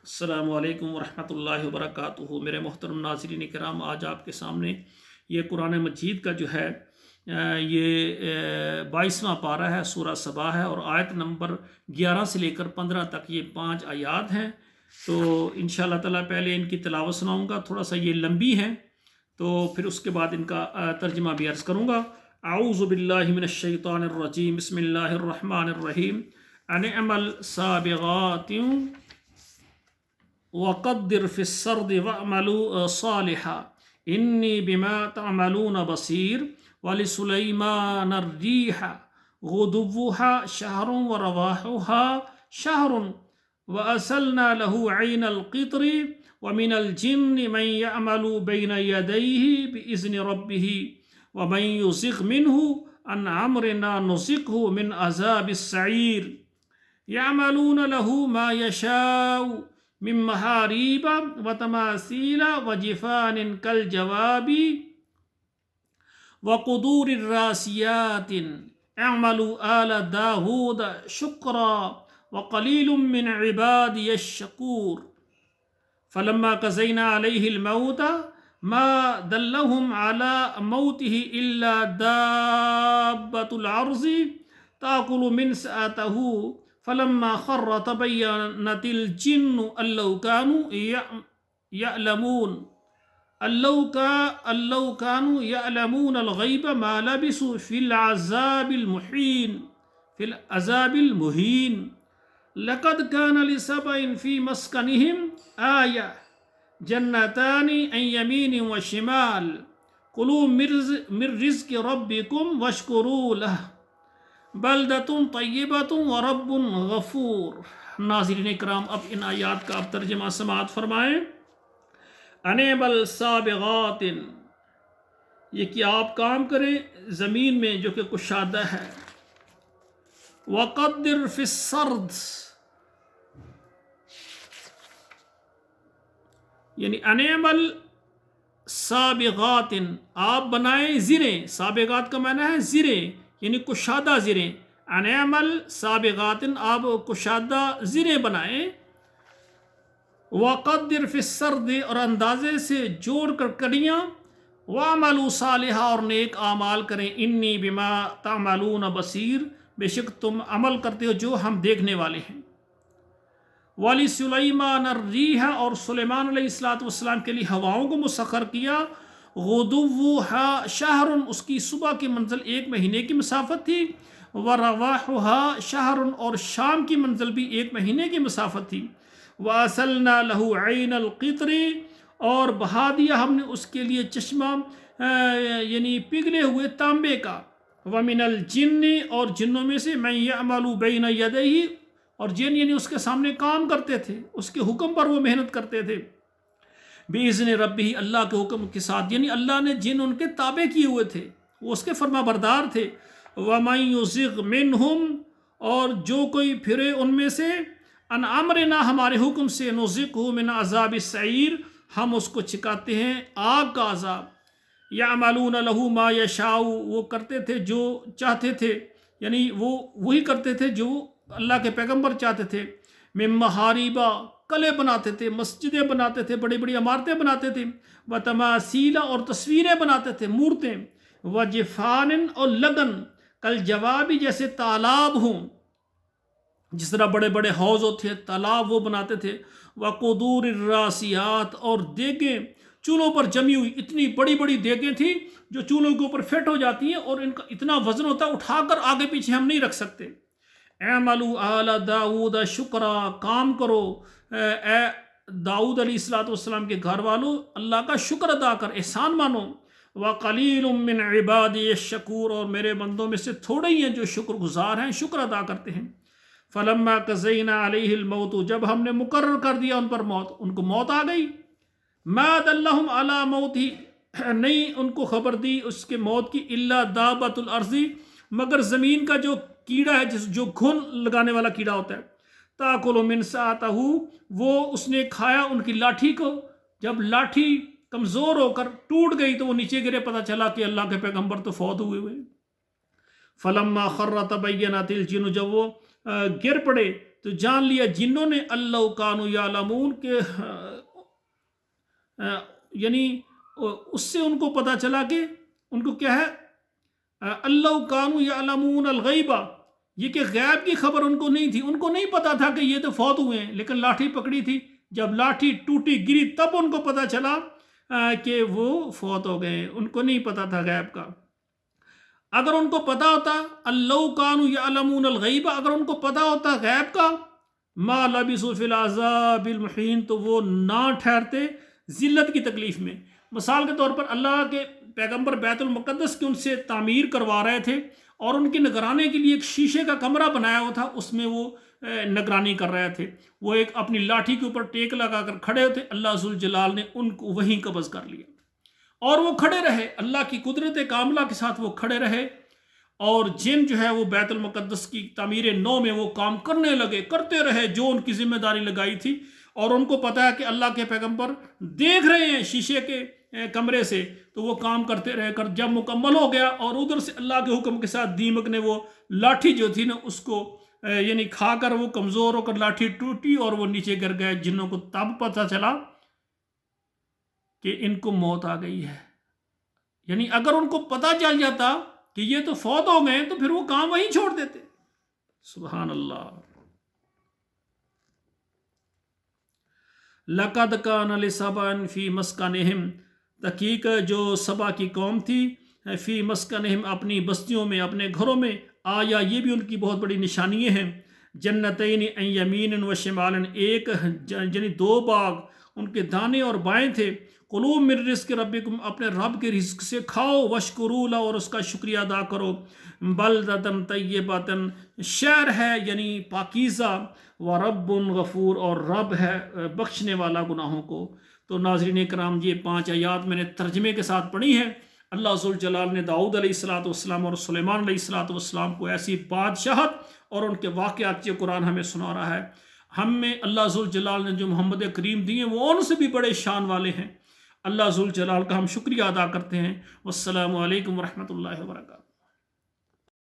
السلام علیکم ورحمۃ اللہ وبرکاتہ۔ میرے محترم ناظرین کرام، آج آپ کے سامنے یہ قرآن مجید کا جو ہے یہ 22واں پارہ ہے، سورہ سبا ہے، اور آیت نمبر 11 سے لے کر 15 تک یہ 5 آیات ہیں۔ تو انشاءاللہ تعالیٰ پہلے ان کی تلاوت سناؤں گا، تھوڑا سا یہ لمبی ہیں، تو پھر اس کے بعد ان کا ترجمہ بھی عرض کروں گا۔ اعوذ باللہ من الشیطان الرجیم، بسم اللہ الرحمن الرحیم۔ ان اعمل سابغات وقدر في السرد واعملوا صالحا انی بما تعملون بصیر۔ ولسلیمان الریح غدوها شہر ورواحها شہر وأسلنا له عین القطر ومن الجن من يعمل بين يديه بإذن ربه ومن يزغ منه عن أمرنا نزغه من عذاب السعير يعملون له ما يشاء من محاريب وتماثيل وجفان كالجواب وقدور الراسيات اعملوا آل داود شكرا وقليل من عبادي الشكور فلما قضينا عليه الموت ما دلهم على موته إلا دابة الأرض تأكل من سأته فلما خر تبينت الجن أن لو كانوا يعلمون الغيب ما لبثوا في العذاب المهين لقد كان لسبع في مسكنهم آية جنتان عن يمين وشمال كلوا من رزق ربكم واشكروا له بلدۃ طیبۃ ورب غفور۔ ناظرین اکرام، اب ان آیات کا اب ترجمہ سماعت فرمائیں۔ انعمل سابغات، یہ کہ آپ کام کریں زمین میں جو کہ کشادہ ہے۔ وقدر فی السرد، یعنی انعمل سابغات، آپ بنائیں زریں۔ سابغات کا معنی ہے زریں، یعنی کشادہ زریں۔ انعمل سابغات، آپ کشادہ زریں بنائیں۔ وقدر فی السرد، اور اندازے سے جوڑ کر کڑیاں۔ وعملوا صالحا، اور نیک اعمال کریں۔ انی بما تعملون بصیر، بے شک تم عمل کرتے ہو جو ہم دیکھنے والے ہیں۔ وَلِسُلَيْمَانَ الرِّيحَ، اور سلیمان علیہ السلام کے لیے ہواؤں کو مسخر کیا۔ غدوها شہر، اس کی صبح کی منزل 1 مہینے کی مسافت تھی۔ ورواحها شہر، اور شام کی منزل بھی 1 مہینے کی مسافت تھی۔ وَأَسَلْنَا لَهُ عَيْنَ الْقِطْرِ، اور بہا دیا ہم نے اس کے لیے چشمہ یعنی پگھلے ہوئے تانبے کا۔ وَمِنَ الْجِنِّ، اور جنوں میں سے مَن يَعْمَلُ بَيْنَ يَدَيْهِ، اور جن یعنی اس کے سامنے کام کرتے تھے، اس کے حکم پر وہ محنت کرتے تھے۔ بِإِذْنِ رَبِّهِ، اللہ کے حکم کے ساتھ، یعنی اللہ نے جن ان کے تابع کیے ہوئے تھے، وہ اس کے فرما بردار تھے۔ وَمَن يُزِغْ مِنْهُمْ، اور جو کوئی پھرے ان میں سے، عن امرنا، ہمارے حکم سے، نُزِغْهُ مِنْ عَذَابِ السَّعِيرِ، ہم اس کو چکاتے ہیں آگ کا عذاب۔ يَعْمَلُونَ لَهُ مَا يَشَاءُ، وہ کرتے تھے جو چاہتے تھے، یعنی وہ وہی کرتے تھے جو اللہ کے پیغمبر چاہتے تھے۔ من محاریبا، قلعے بناتے تھے، مسجدیں بناتے تھے، بڑی بڑی عمارتیں بناتے تھے۔ وتماثیل، اور تصویریں بناتے تھے، مورتیں۔ وجفان، اور لگن، کالجواب، جیسے تالاب ہوں، جس طرح بڑے بڑے حوض ہوتے ہیں، تالاب وہ بناتے تھے۔ وقدور الراسیات، اور دیگیں چولہوں پر جمی ہوئی، اتنی بڑی بڑی دیگیں تھیں جو چولہوں کے اوپر فٹ ہو جاتی ہیں، اور ان کا اتنا وزن ہوتا ہے، اٹھا کر آگے پیچھے ہم نہیں رکھ سکتے۔ اعملوا آل داود شکرا، کام کرو اے داؤد علیہ السلام کے گھر والوں، اللہ کا شکر ادا کر، احسان مانو۔ وقلیل من عبادی الشکور، اور میرے بندوں میں سے تھوڑے ہی ہیں جو شکر گزار ہیں، شکر ادا کرتے ہیں۔ فلما قضینا علیہ الموت، جب ہم نے مقرر کر دیا ان پر موت، ان کو موت آ گئی۔ ما دلہم علی موتہ، نہیں ان کو خبر دی اس کے موت کی، الا دابۃ الارض، مگر زمین کا جو کیڑا ہے، جو گھن لگانے والا کیڑا ہوتا ہے۔ تاکل من سأتہ، وہ اس نے کھایا ان کی لاٹھی کو۔ جب لاٹھی کمزور ہو کر ٹوٹ گئی تو وہ نیچے گرے، پتہ چلا کہ اللہ کے پیغمبر تو فوت ہوئے ہوئے۔ فلما خر تبینت الجن، جب وہ گر پڑے تو جان لیا جنوں نے اللہ کانوا یعلمون کہ یعنی اس سے ان کو پتہ چلا کہ ان کو کیا ہے، اللہ کانوا یعلمون الغیبہ، یہ کہ غیب کی خبر ان کو نہیں تھی، ان کو نہیں پتا تھا کہ یہ تو فوت ہوئے ہیں، لیکن لاٹھی پکڑی تھی، جب لاٹھی ٹوٹی گری تب ان کو پتا چلا کہ وہ فوت ہو گئے، ان کو نہیں پتا تھا غیب کا۔ اگر ان کو پتا ہوتا اللہ کانوا یعلمون الغیبہ، اگر ان کو پتا ہوتا غیب کا، ما لبثوا فی العذاب المحین، تو وہ نہ ٹھہرتے ذلت کی تکلیف میں۔ مثال کے طور پر اللہ کے پیغمبر بیت المقدس کی ان سے تعمیر کروا رہے تھے اور ان کی نگرانی کے لیے ایک شیشے کا کمرہ بنایا ہوا تھا، اس میں وہ نگرانی کر رہے تھے، وہ ایک اپنی لاٹھی کے اوپر ٹیک لگا کر کھڑے ہوتے، اللہ ذوالجلال نے ان کو وہیں قبض کر لیا اور وہ کھڑے رہے، اللہ کی قدرت کاملہ کے ساتھ وہ کھڑے رہے، اور جن جو ہے وہ بیت المقدس کی تعمیر نو میں وہ کام کرنے لگے، کرتے رہے جو ان کی ذمہ داری لگائی تھی، اور ان کو پتا ہے کہ اللہ کے پیغمبر دیکھ رہے ہیں شیشے کے کمرے سے، تو وہ کام کرتے رہے کر جب مکمل ہو گیا، اور ادھر سے اللہ کے حکم کے ساتھ دیمک نے وہ لاٹھی جو تھی نا اس کو یعنی کھا کر وہ کمزور ہو کر لاٹھی ٹوٹی اور وہ نیچے گر گئے۔ جنوں کو تب پتا چلا کہ ان کو موت آ گئی ہے، یعنی اگر ان کو پتا چل جاتا کہ یہ تو فوت ہو گئے تو پھر وہ کام وہیں چھوڑ دیتے۔ سبحان اللہ۔ لَقَدْ كَانَ لِسَبَإٍ فِي مَسْكَنِهِمْ، تحقیق جو سبا کی قوم تھی، فی مسکنہم اپنی بستیوں میں، اپنے گھروں میں، آیا یہ بھی ان کی بہت بڑی نشانیاں ہیں، جنتین عن یمین و شمال، ایک یعنی دو باغ ان کے دانے اور بائیں تھے، کلوا من رزق ربکم، اپنے رب کے رزق سے کھاؤ، واشکروا لہ، اور اس کا شکریہ ادا کرو، بلدۃ طیبۃ، شہر ہے یعنی پاکیزہ، ورب غفور، اور رب ہے بخشنے والا گناہوں کو۔ تو ناظرین کرام، یہ 5 آیات میں نے ترجمے کے ساتھ پڑھی ہیں۔ اللہ ذوالجلال نے داؤد علیہ السلام اور سلیمان علیہ السلام کو ایسی بادشاہت اور ان کے واقعات یہ قرآن ہمیں سنا رہا ہے۔ ہم میں اللہ ذوالجلال نے جو محمد کریم دیے وہ ان سے بھی بڑے شان والے ہیں۔ اللہ ذوالجلال کا ہم شکریہ ادا کرتے ہیں۔ والسلام علیکم ورحمۃ اللہ وبرکاتہ۔